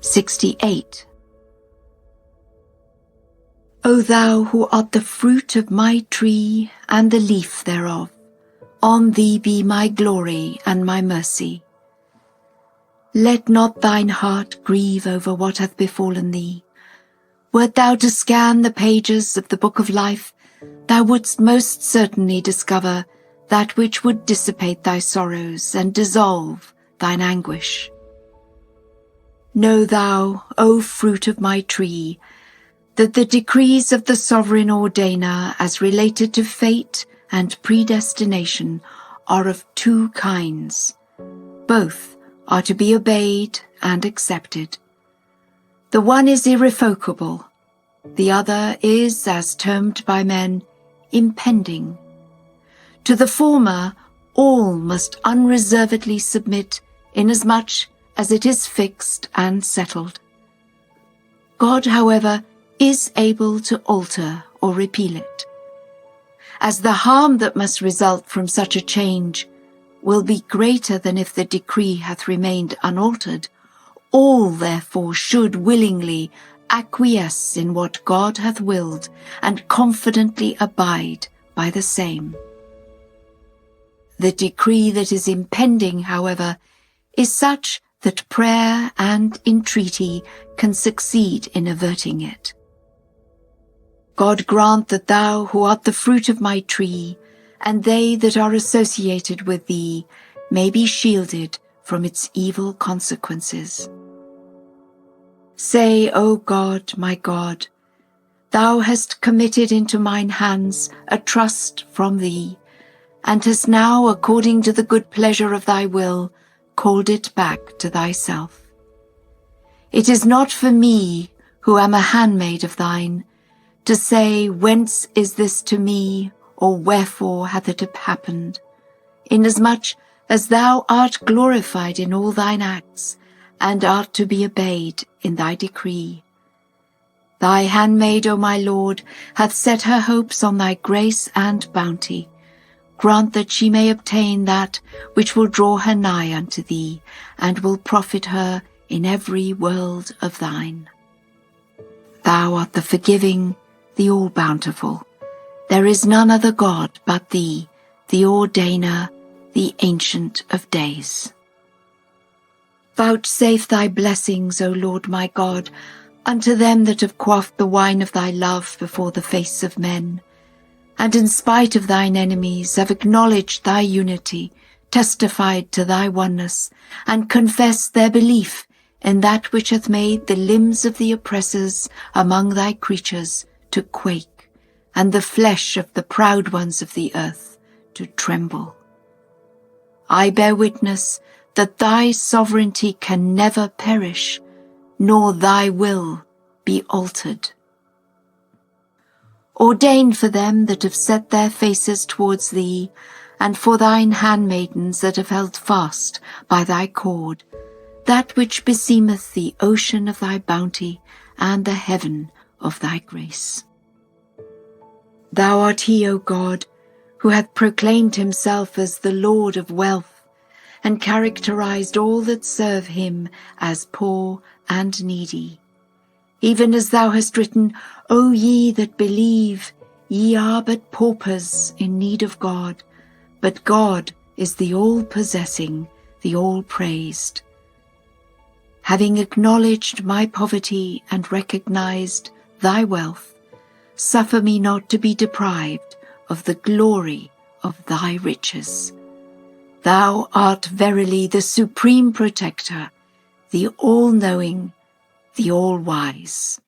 68. O thou who art the fruit of my tree and the leaf thereof, on thee be my glory and my mercy. Let not thine heart grieve over what hath befallen thee. Wert thou to scan the pages of the book of life, thou wouldst most certainly discover that which would dissipate thy sorrows and dissolve thine anguish. Know thou, O fruit of my tree, that the decrees of the sovereign ordainer as related to fate and predestination are of two kinds. Both are to be obeyed and accepted. The one is irrevocable, the other is, as termed by men, impending. To the former, all must unreservedly submit, inasmuch as it is fixed and settled. God, however, is able to alter or repeal it. As the harm that must result from such a change will be greater than if the decree hath remained unaltered, all therefore should willingly acquiesce in what God hath willed, and confidently abide by the same. The decree that is impending, however, is such that prayer and entreaty can succeed in averting it. God grant that thou, who art the fruit of my tree, and they that are associated with thee, may be shielded from its evil consequences. Say, O God, my God, thou hast committed into mine hands a trust from thee, and hast now, according to the good pleasure of thy will, called it back to thyself. It is not for me, who am a handmaid of thine, to say, whence is this to me, or wherefore hath it happened, inasmuch as thou art glorified in all thine acts, and art to be obeyed in thy decree. Thy handmaid, O my Lord, hath set her hopes on thy grace and bounty. Grant that she may obtain that which will draw her nigh unto thee, and will profit her in every world of thine. Thou art the forgiving, the all-bountiful. There is none other God but thee, the ordainer, the ancient of days. Vouchsafe thy blessings, O Lord my God, unto them that have quaffed the wine of thy love before the face of men, and in spite of thine enemies have acknowledged thy unity, testified to thy oneness, and confessed their belief in that which hath made the limbs of the oppressors among thy creatures to quake, and the flesh of the proud ones of the earth to tremble. I bear witness that thy sovereignty can never perish, nor thy will be altered. Ordain for them that have set their faces towards thee, and for thine handmaidens that have held fast by thy cord, that which beseemeth the ocean of thy bounty and the heaven of thy grace. Thou art he, O God, who hath proclaimed himself as the Lord of wealth, and characterized all that serve him as poor and needy. Even as thou hast written, O ye that believe, ye are but paupers in need of God, but God is the all-possessing, the all-praised. Having acknowledged my poverty and recognized thy wealth, suffer me not to be deprived of the glory of thy riches. Thou art verily the supreme protector, the all-knowing, the all-wise.